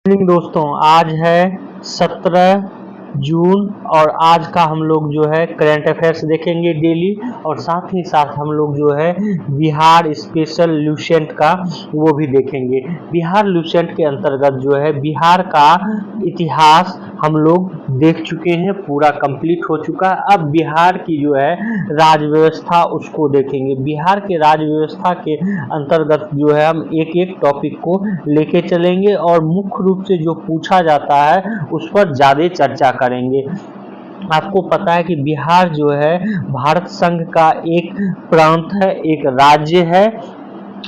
Evening दोस्तों, आज है 17 जून और आज का हम लोग जो है करंट अफेयर्स देखेंगे डेली, और साथ ही साथ हम लोग जो है बिहार स्पेशल ल्यूसेंट का वो भी देखेंगे। बिहार ल्यूसेंट के अंतर्गत जो है बिहार का इतिहास हम लोग देख चुके हैं, पूरा कंप्लीट हो चुका है। अब बिहार की जो है राज व्यवस्था उसको देखेंगे। बिहार के राज व्यवस्था के अंतर्गत जो है हम एक एक टॉपिक को लेके चलेंगे और मुख्य रूप से जो पूछा जाता है उस पर ज़्यादा चर्चा करेंगे। आपको पता है कि बिहार जो है भारत संघ का एक प्रांत है, एक राज्य है।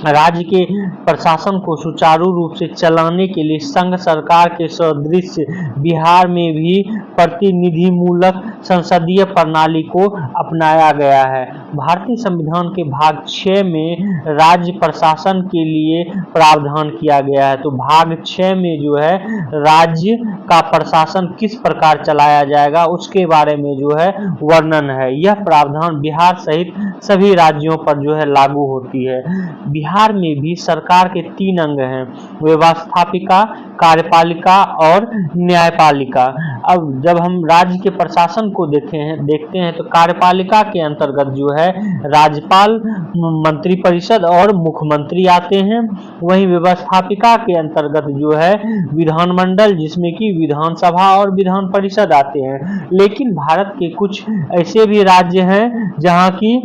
राज्य के प्रशासन को सुचारू रूप से चलाने के लिए संघ सरकार के सदृश बिहार में भी प्रतिनिधि मूलक संसदीय प्रणाली को अपनाया गया है। भारतीय संविधान के भाग 6 में राज्य प्रशासन के लिए प्रावधान किया गया है। तो भाग 6 में जो है राज्य का प्रशासन किस प्रकार चलाया जाएगा उसके बारे में जो है वर्णन है। यह प्रावधान बिहार सहित सभी राज्यों पर जो है लागू होती है। बिहार में भी सरकार के 3 अंग हैं, व्यवस्थापिका, कार्यपालिका और न्यायपालिका। अब जब हम राज्य के प्रशासन को देखते हैं तो कार्यपालिका के अंतर्गत जो है राज्यपाल, मंत्रिपरिषद और मुख्यमंत्री आते हैं। वहीं व्यवस्थापिका के अंतर्गत जो है विधानमंडल, जिसमें कि विधानसभा और विधान परिषद आते हैं। लेकिन भारत के कुछ ऐसे भी राज्य हैं जहां की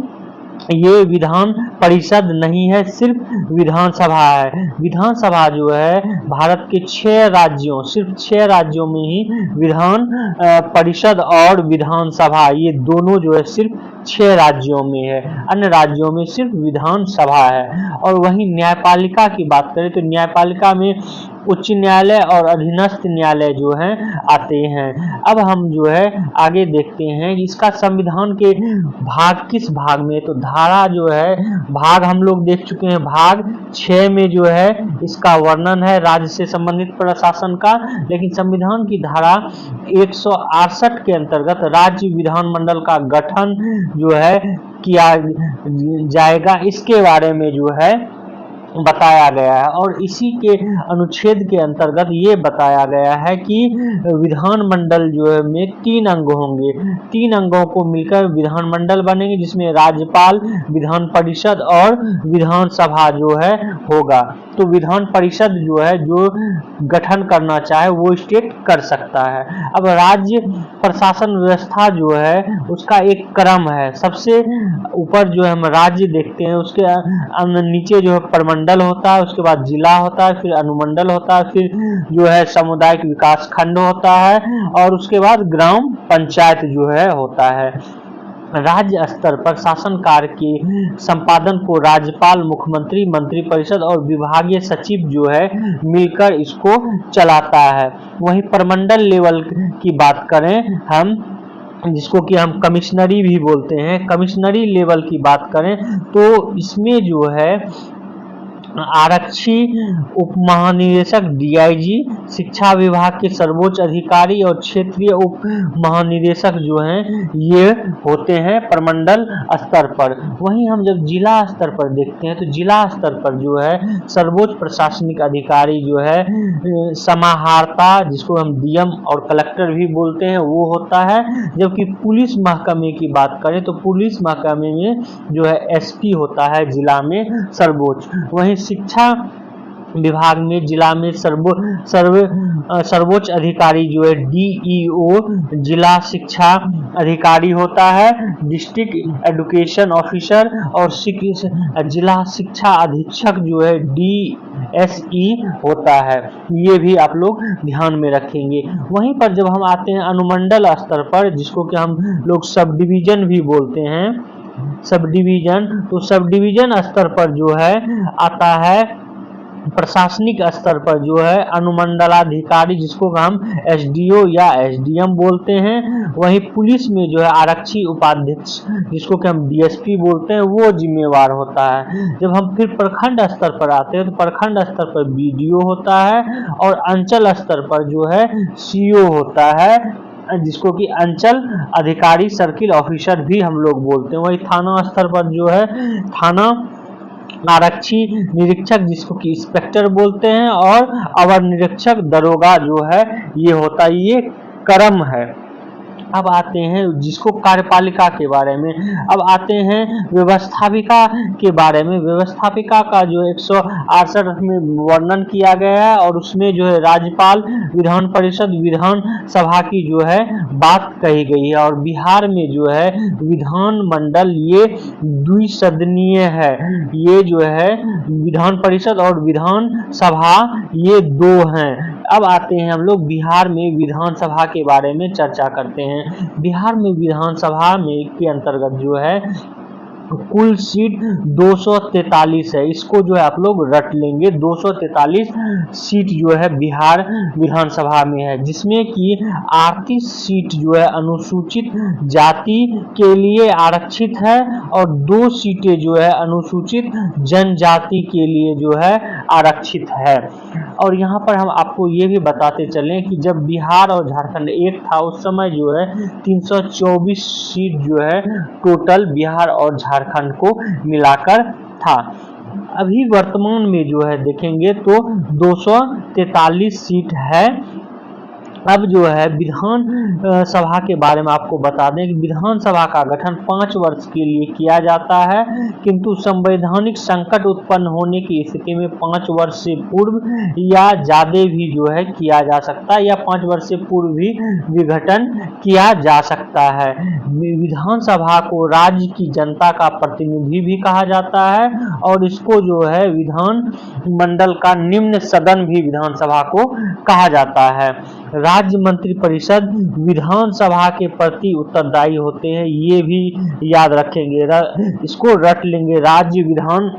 ये विधान परिषद नहीं है, सिर्फ विधानसभा है। विधानसभा जो है भारत के 6 राज्यों, सिर्फ 6 राज्यों में ही विधान परिषद और विधानसभा, ये दोनों जो है सिर्फ 6 राज्यों में है, अन्य राज्यों में सिर्फ विधानसभा है। और वहीं न्यायपालिका की बात करें तो न्यायपालिका में उच्च न्यायालय और अधीनस्थ न्यायालय जो हैं आते हैं। अब हम जो है आगे देखते हैं इसका संविधान के भाग किस भाग में, तो धारा जो है भाग हम लोग देख चुके हैं। भाग 6 में जो है इसका वर्णन है राज्य से संबंधित प्रशासन का। लेकिन संविधान की धारा 168 के अंतर्गत राज्य विधानमंडल का गठन जो है किया जाएगा, इसके बारे में जो है बताया गया है। और इसी के अनुच्छेद के अंतर्गत ये बताया गया है कि विधानमंडल जो है में 3 अंग होंगे। 3 अंगों को मिलकर विधानमंडल बनेंगे, जिसमें राज्यपाल, विधान परिषद और विधानसभा जो है होगा। तो विधान परिषद जो है जो गठन करना चाहे वो स्टेट कर सकता है। अब राज्य प्रशासन व्यवस्था जो है उसका एक क्रम है। सबसे ऊपर जो हम राज्य देखते हैं उसके नीचे जो है प्रमंडल होता है, उसके बाद जिला होता है, फिर अनुमंडल होता है, फिर जो है सामुदायिक विकास खंड होता है और उसके बाद ग्राम पंचायत जो है होता है। राज्य स्तर पर शासन कार्य के संपादन को राज्यपाल, मुख्यमंत्री, मंत्रिपरिषद और विभागीय सचिव जो है मिलकर इसको चलाता है। वहीं प्रमंडल लेवल की बात करें हम, जिसको कि हम कमिश्नरी भी बोलते हैं, कमिश्नरी लेवल की बात करें तो इसमें जो है आरक्षी, उप महानिदेशक, डीआईजी, शिक्षा विभाग के सर्वोच्च अधिकारी और क्षेत्रीय उप महानिदेशक जो हैं ये होते हैं प्रमंडल स्तर पर। वहीं हम जब जिला स्तर पर देखते हैं तो जिला स्तर पर जो है सर्वोच्च प्रशासनिक अधिकारी जो है समाहर्ता, जिसको हम डीएम और कलेक्टर भी बोलते हैं, वो होता है। जबकि पुलिस महकमे की बात करें तो पुलिस महकमे में जो है एसपी होता है जिला में सर्वोच्च। वहीं शिक्षा विभाग में जिला में सर्वोच्च अधिकारी जो है डीईओ जिला शिक्षा अधिकारी होता है। डिस्ट्रिक्ट एजुकेशन ऑफिसर और जिला शिक्षा अधीक्षक जो है डीएसई होता है। ये भी आप लोग ध्यान में रखेंगे। वहीं पर जब हम आते हैं अनुमंडल स्तर पर, जिसको कि हम लोग सब डिवीजन भी बोलते हैं, सब डिवीजन, तो सब डिवीजन स्तर पर जो है आता है प्रशासनिक स्तर पर जो है अनुमंडलाधिकारी, जिसको हम एसडीओ या एसडीएम बोलते हैं। वहीं पुलिस में जो है आरक्षी उपाध्यक्ष, जिसको कि हम डीएसपी बोलते हैं, वो जिम्मेवार होता है। जब हम फिर प्रखंड स्तर पर आते हैं तो प्रखंड स्तर पर बीडीओ होता है और अंचल स्तर पर जो है सीओ होता है, जिसको कि अंचल अधिकारी, सर्किल ऑफिसर भी हम लोग बोलते हैं। वही थाना स्तर पर जो है थाना आरक्षी निरीक्षक जिसको कि इंस्पेक्टर बोलते हैं, और अवर निरीक्षक दरोगा जो है ये होता है, ये क्रम है। अब आते हैं जिसको कार्यपालिका के बारे में, अब आते हैं व्यवस्थापिका के बारे में। व्यवस्थापिका का जो 168 में वर्णन किया गया है, और उसमें जो है राज्यपाल, विधान परिषद, विधान सभा की जो है बात कही गई है। और बिहार में जो है विधान मंडल ये द्विसदनीय है, ये जो है विधान परिषद और विधान सभा ये दो हैं। अब आते हैं हम लोग बिहार में विधानसभा के बारे में चर्चा करते हैं। बिहार में विधानसभा में के अंतर्गत जो है कुल सीट 243 है। इसको जो है आप लोग रट लेंगे, 243 सीट जो है बिहार विधानसभा में है, जिसमें कि 38 सीट जो है अनुसूचित जाति के लिए आरक्षित है, और 2 सीटें जो है अनुसूचित जनजाति के लिए जो है आरक्षित है। और यहाँ पर हम आपको ये भी बताते चलें कि जब बिहार और झारखंड एक था, उस समय जो है 324 सीट जो है टोटल बिहार और झारखंड को मिलाकर था। अभी वर्तमान में जो है देखेंगे तो 243 सीट है। अब जो है विधान सभा के बारे में आपको बता दें कि विधानसभा का गठन 5 वर्ष के लिए किया जाता है, किंतु संवैधानिक संकट उत्पन्न होने की स्थिति में 5 वर्ष से पूर्व या ज़्यादा भी जो है किया जा सकता है, या 5 वर्ष से पूर्व भी विघटन किया जा सकता है। विधानसभा को राज्य की जनता का प्रतिनिधि भी कहा जाता है, और इसको जो है विधान मंडल का निम्न सदन भी विधानसभा को कहा जाता है। राज्य मंत्रिपरिषद विधानसभा के प्रति उत्तरदायी होते हैं, ये भी याद रखेंगे, इसको रट लेंगे। राज्य विधान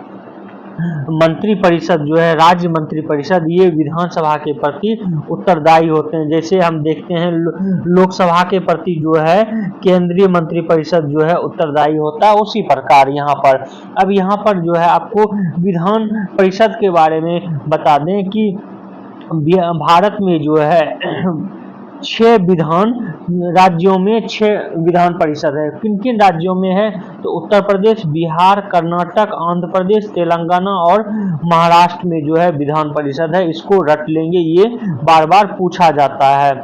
मंत्रिपरिषद जो है, राज्य मंत्रिपरिषद ये विधानसभा के प्रति उत्तरदायी होते हैं। जैसे हम देखते हैं लोकसभा के प्रति जो है केंद्रीय मंत्रिपरिषद जो है उत्तरदायी होता है, उसी प्रकार यहाँ पर। अब यहाँ पर जो है आपको विधान परिषद के बारे में बता दें कि भारत में जो है 6 विधान राज्यों में 6 विधान परिषद है। किन किन राज्यों में है तो उत्तर प्रदेश, बिहार, कर्नाटक, आंध्र प्रदेश, तेलंगाना और महाराष्ट्र में जो है विधान परिषद है। इसको रट लेंगे, ये बार बार पूछा जाता है।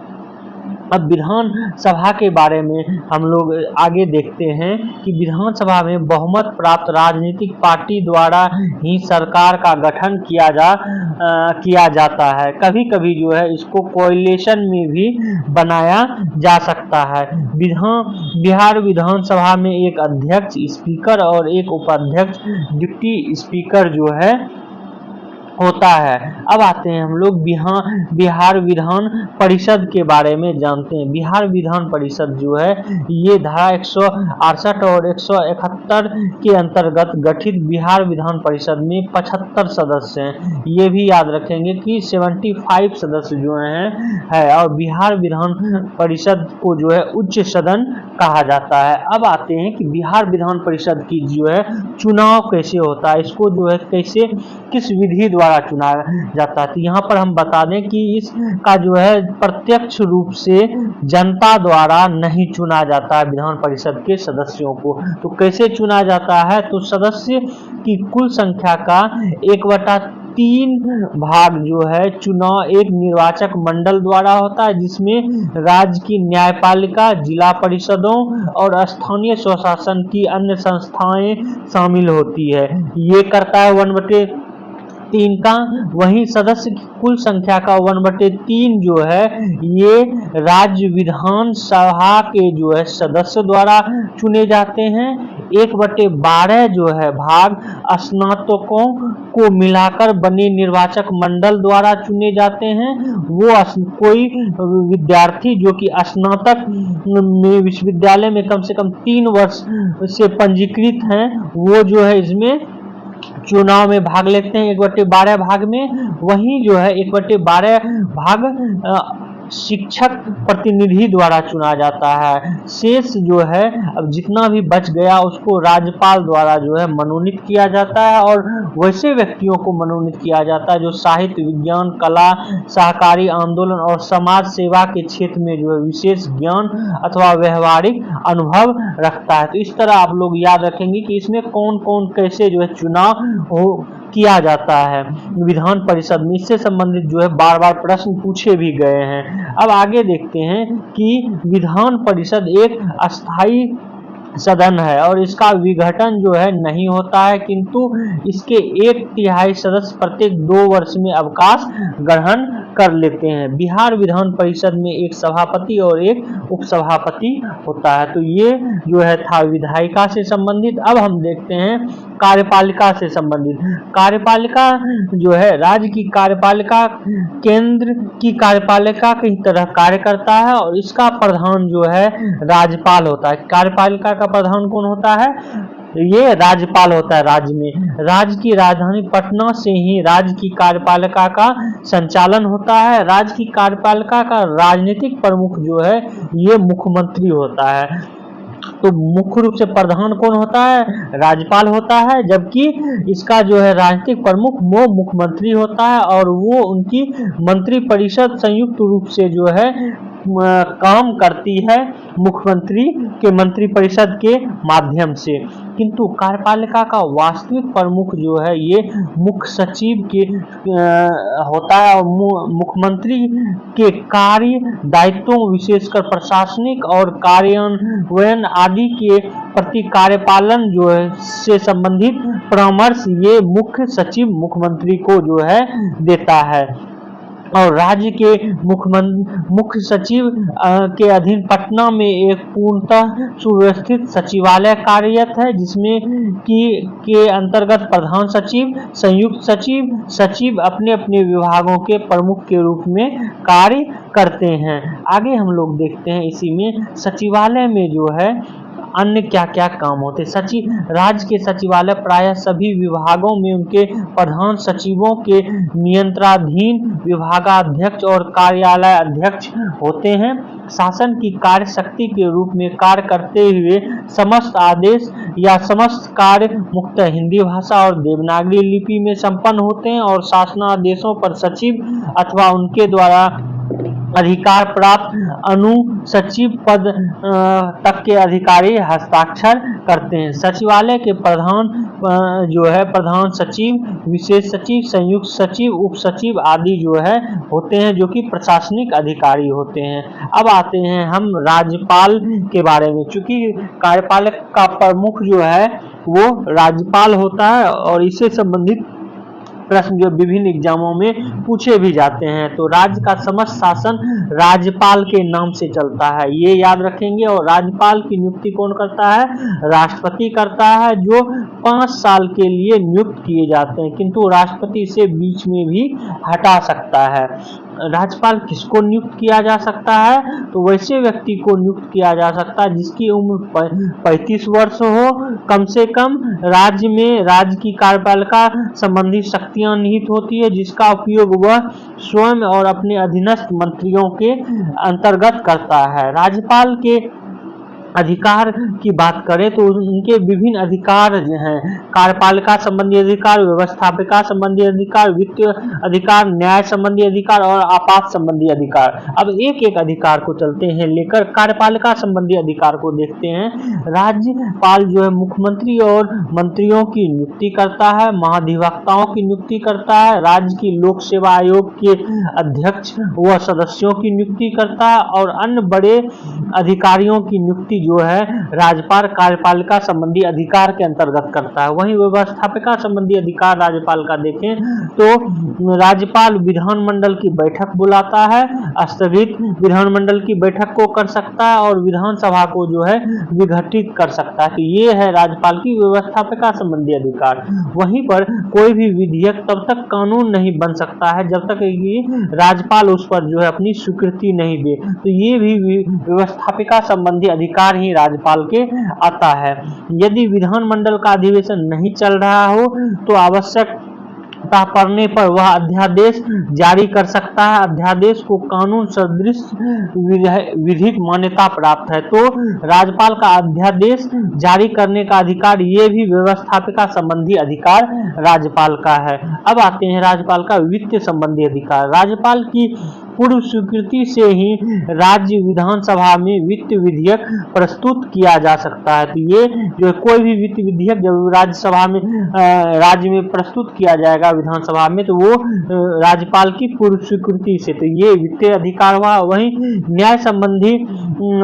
अब विधान सभा के बारे में हम लोग आगे देखते हैं कि विधानसभा में बहुमत प्राप्त राजनीतिक पार्टी द्वारा ही सरकार का गठन किया जाता है। कभी कभी जो है इसको कोएलिशन में भी बनाया जा सकता है। बिहार विधानसभा में एक अध्यक्ष, स्पीकर और एक उपाध्यक्ष, डिप्टी स्पीकर जो है होता है। अब आते हैं हम लोग बिहार विधान परिषद के बारे में जानते हैं। बिहार विधान परिषद जो है ये धारा 168 और 171 के अंतर्गत गठित बिहार विधान परिषद में 75 सदस्य हैं। ये भी याद रखेंगे कि 75 सदस्य जो हैं और बिहार विधान परिषद को जो है उच्च सदन कहा जाता है। अब आते हैं कि बिहार विधान परिषद की जो है चुनाव कैसे होता है, इसको जो है कैसे किस विधि द्वारा चुना जाता है। तो यहाँ पर हम बता दें कि इसका जो है प्रत्यक्ष रूप से जनता द्वारा नहीं चुना जाता है विधान परिषद के सदस्यों को। तो कैसे चुना जाता है तो सदस्य की कुल संख्या का 1/3 भाग जो है चुनाव एक निर्वाचक मंडल द्वारा होता है, जिसमें राज्य की न्यायपालिका, जिला परिषदों और स्थानीय स्वशासन की अन्य संस्थाएं शामिल होती है। ये करता है 1/3 का। वहीं सदस्य की कुल संख्या का 1/3 जो है ये राज्य विधान सभा के जो है सदस्य द्वारा चुने जाते हैं। 1/12 जो है भाग स्नातकों को मिलाकर बने निर्वाचक मंडल द्वारा चुने जाते हैं। वो कोई विद्यार्थी जो कि स्नातक में विश्वविद्यालय में कम से कम 3 वर्ष से पंजीकृत हैं, वो जो है इसमें चुनाव में भाग लेते हैं 1/12 भाग में। वहीं जो है 1/12 भाग शिक्षक प्रतिनिधि द्वारा चुना जाता है। शेष जो है अब जितना भी बच गया उसको राज्यपाल द्वारा जो है मनोनीत किया जाता है, और वैसे व्यक्तियों को मनोनीत किया जाता है जो साहित्य, विज्ञान, कला, सहकारी आंदोलन और समाज सेवा के क्षेत्र में जो है विशेष ज्ञान अथवा व्यवहारिक अनुभव रखता है। तो इस तरह आप लोग याद रखेंगे कि इसमें कौन कौन कैसे जो है चुनाव हो किया जाता है विधान परिषद में। इससे संबंधित जो है बार बार प्रश्न पूछे भी गए हैं। अब आगे देखते हैं कि विधान परिषद एक अस्थायी सदन है और इसका विघटन जो है नहीं होता है, किंतु इसके 1/3 सदस्य प्रत्येक 2 वर्ष में अवकाश ग्रहण कर लेते हैं। बिहार विधान परिषद में एक सभापति और एक उपसभापति होता है। तो ये जो है था विधायिका से संबंधित। अब हम देखते हैं कार्यपालिका से संबंधित। कार्यपालिका जो है राज्य की कार्यपालिका केंद्र की कार्यपालिका की तरह कार्य करता है और इसका प्रधान जो है राज्यपाल होता है। कार्यपालिका का प्रधान कौन होता है? ये राज्यपाल होता है। राज्य में राज्य की राजधानी पटना से ही राज्य की कार्यपालिका का संचालन होता है। राज्य की कार्यपालिका का राजनीतिक प्रमुख जो है ये मुख्यमंत्री होता है। तो मुख्य रूप से प्रधान कौन होता है? राज्यपाल होता है, जबकि इसका जो है राजनीतिक प्रमुख वो मुख्यमंत्री होता है और वो उनकी मंत्री परिषद संयुक्त रूप से जो है काम करती है मुख्यमंत्री के मंत्री परिषद के माध्यम से। किंतु कार्यपालिका का वास्तविक प्रमुख जो है ये मुख्य सचिव के होता है और मुख्यमंत्री के कार्य दायित्वों विशेषकर प्रशासनिक और कार्यान्वयन आदि के प्रति कार्यपालन जो है से संबंधित परामर्श ये मुख्य सचिव मुख्यमंत्री को जो है देता है। और राज्य के मुख्य सचिव के अधीन पटना में एक पूर्णतः सुव्यवस्थित सचिवालय कार्यरत है, जिसमें के अंतर्गत प्रधान सचिव, संयुक्त सचिव, सचिव अपने अपने विभागों के प्रमुख के रूप में कार्य करते हैं। आगे हम लोग देखते हैं इसी में सचिवालय में जो है अन्य क्या क्या काम होते। सचिव राज्य के सचिवालय प्रायः सभी विभागों में उनके प्रधान सचिवों के नियंत्रणाधीन विभागाध्यक्ष और कार्यालय अध्यक्ष होते हैं। शासन की कार्य शक्ति के रूप में कार्य करते हुए समस्त आदेश या समस्त कार्य मुख्यतः हिंदी भाषा और देवनागरी लिपि में संपन्न होते हैं और शासनादेशों पर सचिव अथवा उनके द्वारा अधिकार प्राप्त अनुसचिव पद तक के अधिकारी हस्ताक्षर करते हैं। सचिवालय के प्रधान जो है प्रधान सचिव, विशेष सचिव, संयुक्त सचिव, उप सचिव आदि जो है होते हैं जो कि प्रशासनिक अधिकारी होते हैं। अब आते हैं हम राज्यपाल के बारे में। चूंकि कार्यपालक का प्रमुख जो है वो राज्यपाल होता है और इससे संबंधित प्रश्न जो विभिन्न एग्जामों में पूछे भी जाते हैं। तो राज्य का समस्त शासन राज्यपाल के नाम से चलता है, ये याद रखेंगे। और राज्यपाल की नियुक्ति कौन करता है? राष्ट्रपति करता है, जो 5 साल के लिए नियुक्त किए जाते हैं, किंतु राष्ट्रपति इसे बीच में भी हटा सकता है। राज्यपाल किसको नियुक्त किया जा सकता है? तो वैसे व्यक्ति को नियुक्त किया जा सकता है जिसकी उम्र 35 वर्ष हो, कम से कम राज्य में राज्य की कार्यपालिका संबंधी शक्तियां निहित होती है, जिसका उपयोग वह स्वयं और अपने अधीनस्थ मंत्रियों के अंतर्गत करता है। राज्यपाल के अधिकार की बात करें तो उनके विभिन्न अधिकार हैं। कार्यपालिका संबंधी अधिकार, व्यवस्थापिका संबंधी अधिकार, वित्तीय अधिकार, न्याय संबंधी अधिकार और आपात संबंधी अधिकार। अब एक एक अधिकार को चलते हैं लेकर कार्यपालिका संबंधी अधिकार को देखते हैं। राज्यपाल जो है मुख्यमंत्री और मंत्रियों की नियुक्ति करता है, महाधिवक्ताओं की नियुक्ति करता है, राज्य की लोक सेवा आयोग के अध्यक्ष व सदस्यों की नियुक्ति करता है और अन्य बड़े अधिकारियों की नियुक्ति जो है राज्यपाल कार्यपालिका संबंधी अधिकार के अंतर्गत करता है। वहीं व्यवस्थापिका संबंधी अधिकार राज्यपाल का देखें तो राज्यपाल विधानमंडल की बैठक बुलाता है, स्थगित विधानमंडल की बैठक को कर सकता है और विधानसभा को जो है विघटित कर सकता है। तो ये है राज्यपाल की व्यवस्थापिका संबंधी अधिकार। वहीं पर कोई भी विधेयक तब तक कानून नहीं बन सकता है जब तक ये राज्यपाल उस पर जो है अपनी स्वीकृति नहीं दे। तो ये भी व्यवस्थापिका संबंधी अधिकार ही राज्यपाल के आता है। यदि विधानमंडल का अधिवेशन नहीं चल रहा हो तो आवश्यक आवश्यकता पड़ने पर वह अध्यादेश जारी कर सकता है। अध्यादेश को कानून सदृश विधिक मान्यता प्राप्त है। तो राज्यपाल का अध्यादेश जारी करने का अधिकार, ये भी व्यवस्थापिका संबंधी अधिकार राज्यपाल का है। अब आते हैं राज्यपाल का वित्त संबंधी अधिकार। राज्यपाल की पूर्व स्वीकृति से ही राज्य विधानसभा में वित्त विधेयक प्रस्तुत किया जा सकता है। तो ये जो कोई भी वित्त विधेयक जब राज्यसभा में राज्य में प्रस्तुत किया जाएगा विधानसभा में, तो वो राज्यपाल की पूर्व स्वीकृति से। तो ये वित्तीय अधिकार हुआ। वहीं न्याय संबंधी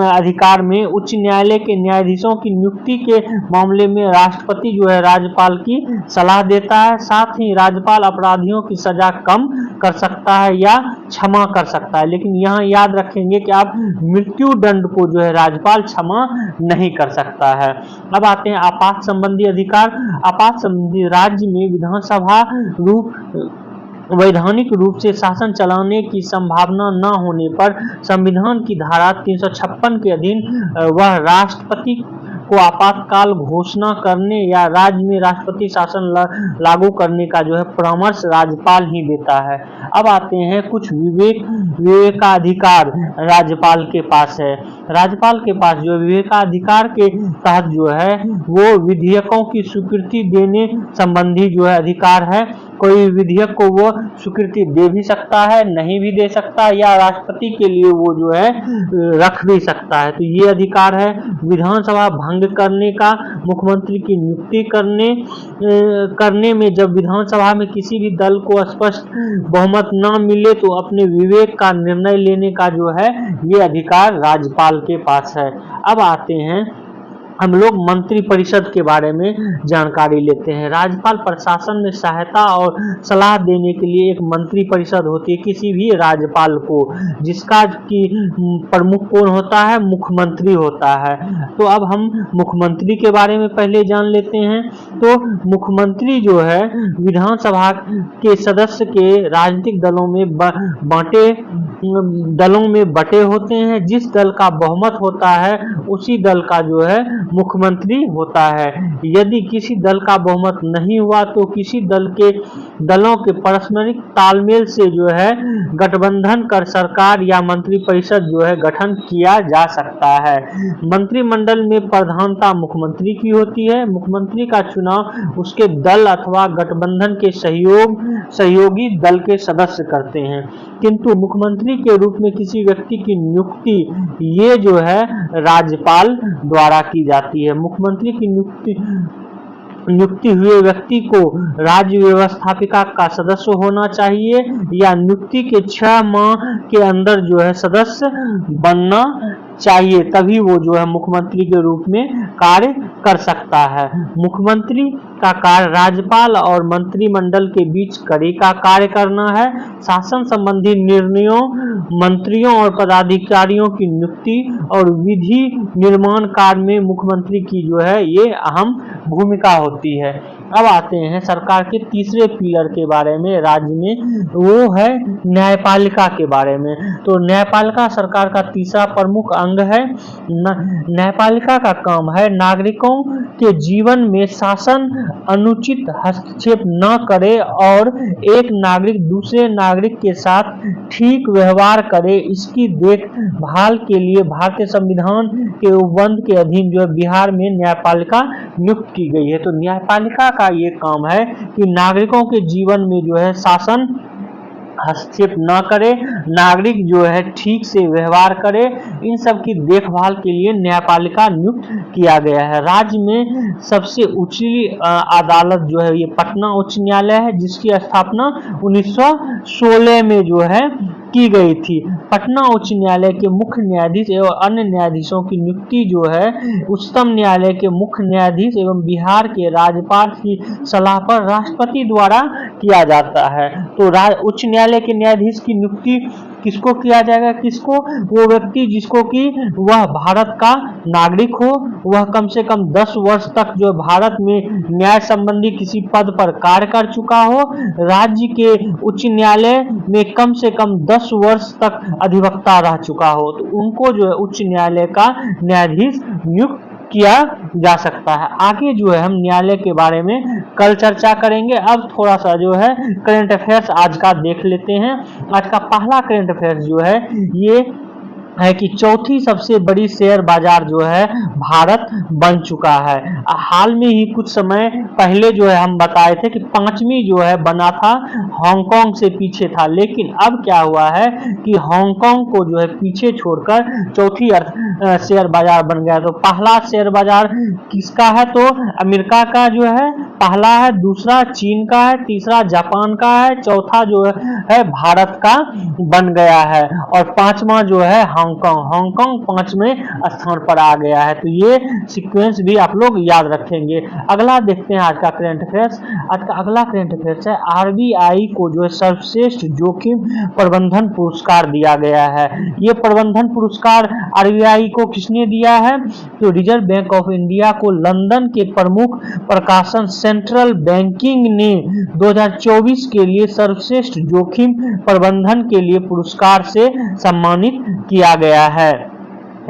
अधिकार में उच्च न्यायालय के न्यायाधीशों की नियुक्ति के मामले में राष्ट्रपति जो है राज्यपाल की सलाह देता है। साथ ही राज्यपाल अपराधियों की सजा कम कर सकता है या क्षमा कर सकता है। लेकिन यहाँ याद रखेंगे कि आप मृत्यु दंड को जो है राज्यपाल क्षमा नहीं कर सकता है। अब आते हैं आपात संबंधी अधिकार। आपात संबंधी राज्य में विधानसभा वैधानिक रूप से शासन चलाने की संभावना न होने पर संविधान की धारा 356 के अधीन वह राष्ट्रपति को आपातकाल घोषणा करने या राज्य में राष्ट्रपति शासन लागू करने का जो है परामर्श राज्यपाल ही देता है। अब आते हैं कुछ विवेकाधिकार राज्यपाल के पास है। राज्यपाल के पास जो विवेकाधिकार के तहत जो है वो विधेयकों की स्वीकृति देने संबंधी जो है अधिकार है। कोई विधेयक को वो स्वीकृति दे भी सकता है, नहीं भी दे सकता, या राष्ट्रपति के लिए वो जो है रख भी सकता है। तो ये अधिकार है। विधानसभा भंग करने का, मुख्यमंत्री की नियुक्ति करने में जब विधानसभा में किसी भी दल को स्पष्ट बहुमत न मिले तो अपने विवेक का निर्णय लेने का जो है ये अधिकार राज्यपाल के पास है। अब आते हैं हम लोग मंत्री परिषद के बारे में जानकारी लेते हैं। राज्यपाल प्रशासन में सहायता और सलाह देने के लिए एक मंत्री परिषद होती है किसी भी राज्यपाल को, जिसका की प्रमुख कौन होता है? मुख्यमंत्री होता है। तो अब हम मुख्यमंत्री के बारे में पहले जान लेते हैं। तो मुख्यमंत्री जो है विधानसभा के सदस्य के राजनीतिक दलों में बटे होते हैं। जिस दल का बहुमत होता है उसी दल का जो है मुख्यमंत्री होता है। यदि किसी दल का बहुमत नहीं हुआ तो किसी दलों के पारस्परिक तालमेल से जो है गठबंधन कर सरकार या मंत्रिपरिषद जो है गठन किया जा सकता है। मंत्रिमंडल में प्रधानता मुख्यमंत्री की होती है। मुख्यमंत्री का चुनाव उसके दल अथवा गठबंधन के सहयोगी दल के सदस्य करते हैं। किंतु मुख्यमंत्री के रूप में किसी व्यक्ति की नियुक्ति ये जो है राज्यपाल द्वारा की जाती है। मुख्यमंत्री की नियुक्ति हुए व्यक्ति को राज्य व्यवस्थापिका का सदस्य होना चाहिए या नियुक्ति के 6 माह के अंदर जो है सदस्य बनना चाहिए, तभी वो जो है मुख्यमंत्री के रूप में कार्य कर सकता है। मुख्यमंत्री का कार्य राज्यपाल और मंत्रिमंडल के बीच कड़ी का कार्य करना है। शासन संबंधी निर्णयों, मंत्रियों और पदाधिकारियों की नियुक्ति और विधि निर्माण कार्य में मुख्यमंत्री की जो है ये अहम भूमिका होती है। अब आते हैं सरकार के तीसरे पिलर के बारे में राज्य में, वो है न्यायपालिका के बारे में। तो न्यायपालिका सरकार का तीसरा प्रमुख अंग है। न्यायपालिका का काम है नागरिकों के जीवन में शासन अनुचित हस्तक्षेप न करे और एक नागरिक दूसरे नागरिक के साथ ठीक व्यवहार करे, इसकी देखभाल के लिए भारतीय संविधान के उपबंध के अधीन जो है बिहार में न्यायपालिका नियुक्त की गई है। तो न्यायपालिका का ये काम है कि नागरिकों के जीवन में जो है शासन हस्तक्षेप न करे, नागरिक जो है ठीक से व्यवहार करे, इन सब की देखभाल के लिए न्यायपालिका नियुक्त किया गया है। राज्य में सबसे ऊंची अदालत जो है ये पटना उच्च न्यायालय है, जिसकी स्थापना 1916 में जो है की गई थी। पटना उच्च न्यायालय के मुख्य न्यायाधीश एवं अन्य न्यायाधीशों की नियुक्ति जो है उच्चतम न्यायालय के मुख्य न्यायाधीश एवं बिहार के राज्यपाल की सलाह पर राष्ट्रपति द्वारा किया जाता है। तो उच्च न्यायालय के न्यायाधीश की नियुक्ति किसको किया जाएगा? किसको? वो व्यक्ति जिसको कि वह भारत का नागरिक हो, वह कम से कम 10 वर्ष तक जो भारत में न्याय संबंधी किसी पद पर कार्य कर चुका हो, राज्य के उच्च न्यायालय में कम से कम 10 वर्ष तक अधिवक्ता रह चुका हो, तो उनको जो है उच्च न्यायालय का न्यायाधीश नियुक्त किया जा सकता है। आगे जो है हम न्यायालय के बारे में कल चर्चा करेंगे। अब थोड़ा सा जो है करंट अफेयर्स आज का देख लेते हैं। आज का पहला करंट अफेयर्स जो है ये है कि चौथी सबसे बड़ी शेयर बाजार जो है भारत बन चुका है। हाल में ही कुछ समय पहले जो है हम बताए थे कि पांचवी जो है बना था, हांगकांग से पीछे था, लेकिन अब क्या हुआ है कि हांगकांग को जो है पीछे छोड़कर चौथी शेयर बाजार बन गया। तो पहला शेयर बाजार किसका है? तो अमेरिका का जो है पहला है, दूसरा चीन का है, तीसरा जापान का है, चौथा जो है भारत का बन गया है और पांचवा जो है हांगकांग पांचवें स्थान पर आ गया है। तो ये सीक्वेंस भी आप लोग याद रखेंगे। अगला देखते हैं आज का करंट अफेयर्स। आज का अगला करंट अफेयर्स है आरबीआई को जो है सर्वश्रेष्ठ जोखिम प्रबंधन पुरस्कार दिया गया है। ये प्रबंधन पुरस्कार आरबीआई को किसने दिया है? तो रिजर्व बैंक ऑफ इंडिया को लंदन के प्रमुख प्रकाशन सेंट्रल बैंकिंग ने 2024 के लिए सर्वश्रेष्ठ जोखिम प्रबंधन के लिए पुरस्कार से सम्मानित किया गया है।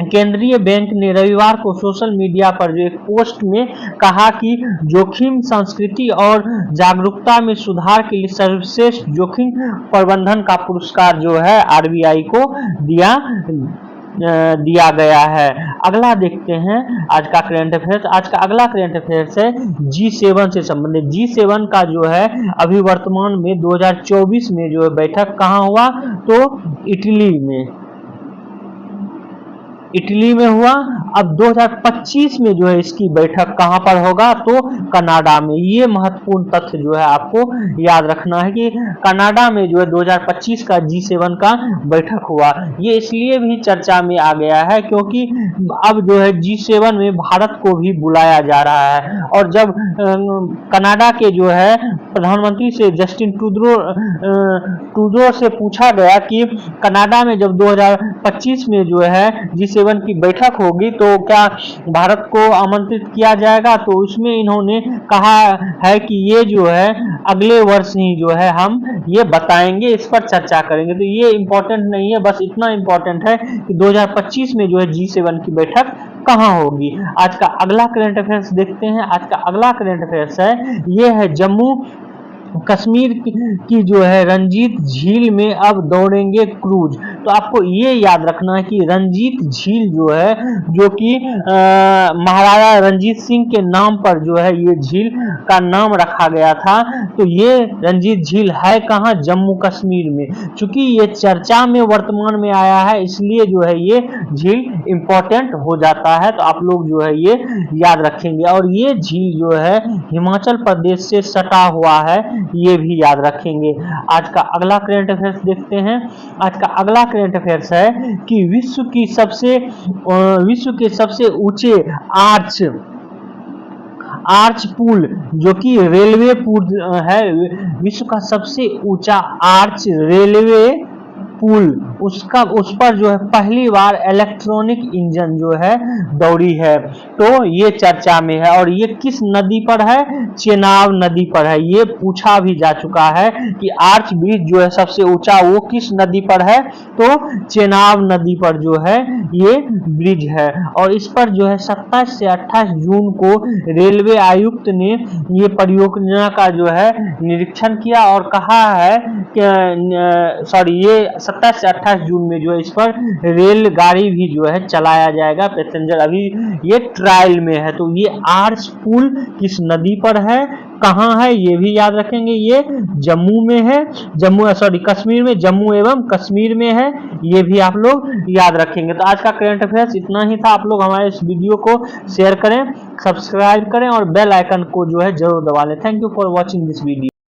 केंद्रीय बैंक ने रविवार को सोशल मीडिया पर जो एक पोस्ट में कहा कि जोखिम संस्कृति और जागरूकता में सुधार के लिए सर्वश्रेष्ठ जोखिम प्रबंधन का पुरस्कार जो है आरबीआई को दिया गया है। अगला देखते हैं आज का करंट अफेयर्स। आज का अगला करंट अफेयर्स है G7 से संबंधित। G7 का जो है अभी वर्तमान में 2024 में जो है बैठक कहाँ हुआ? तो इटली में हुआ। अब 2025 में जो है इसकी बैठक कहां पर होगा? तो कनाडा में। ये महत्वपूर्ण तथ्य जो है आपको याद रखना है कि कनाडा में जो है 2025 का G7 का बैठक हुआ। ये इसलिए भी चर्चा में आ गया है क्योंकि अब जो है G7 में भारत को भी बुलाया जा रहा है। और जब कनाडा के जो है प्रधानमंत्री से जस्टिन ट्रूडो से पूछा गया कि कनाडा में जब 2025 में जो है G7 की बैठक होगी तो क्या भारत को आमंत्रित किया जाएगा? तो उसमें इन्होंने कहा है कि ये जो है अगले वर्ष ही जो है हम ये बताएंगे, इस पर चर्चा करेंगे। तो ये इंपॉर्टेंट नहीं है, बस इतना इंपॉर्टेंट है कि 2025 में जो है G7 की बैठक कहां होगी। आज का अगला करंट अफेयर्स देखते हैं। आज का अगला करंट अफेयर्स है ये है जम्मू कश्मीर की जो है रंजीत झील में अब दौड़ेंगे क्रूज। तो आपको ये याद रखना है कि रंजीत झील जो है, जो कि महाराजा रंजीत सिंह के नाम पर जो है ये झील का नाम रखा गया था। तो ये रंजीत झील है कहाँ? जम्मू कश्मीर में। चूंकि ये चर्चा में वर्तमान में आया है इसलिए जो है ये झील इंपॉर्टेंट हो जाता है। तो आप लोग जो है ये याद रखेंगे। और ये झील जो है हिमाचल प्रदेश से सटा हुआ है, ये भी याद रखेंगे। आज का अगला करंट अफेयर्स देखते हैं। आज का अगला करंट अफेयर्स है कि विश्व के सबसे ऊंचे आर्च पुल जो कि रेलवे पुल है, विश्व का सबसे ऊंचा आर्च रेलवे पुल, उस पर जो है पहली बार इलेक्ट्रॉनिक इंजन जो है दौड़ी है। तो ये चर्चा में है। और ये किस नदी पर है? चेनाब नदी पर है। ये पूछा भी जा चुका है कि आर्च ब्रिज जो है सबसे ऊंचा वो किस नदी पर है? तो चेनाब नदी पर जो है ये ब्रिज है। और इस पर जो है 27 से 28 जून को रेलवे आयुक्त ने ये परियोजना का जो है निरीक्षण किया और कहा है कि ये 27 से 28 जून में जो है इस पर रेलगाड़ी भी जो है चलाया जाएगा पैसेंजर। अभी ये ट्रायल में है। तो ये आर्च पुल किस नदी पर है, कहां है, ये भी याद रखेंगे। ये जम्मू में है, कश्मीर में, जम्मू एवं कश्मीर में है, ये भी आप लोग याद रखेंगे। तो आज का करंट अफेयर्स इतना ही था। आप लोग हमारे इस वीडियो को शेयर करें, सब्सक्राइब करें और बेल आइकन को जो है जरूर दबा लें। Thank you for watching this video.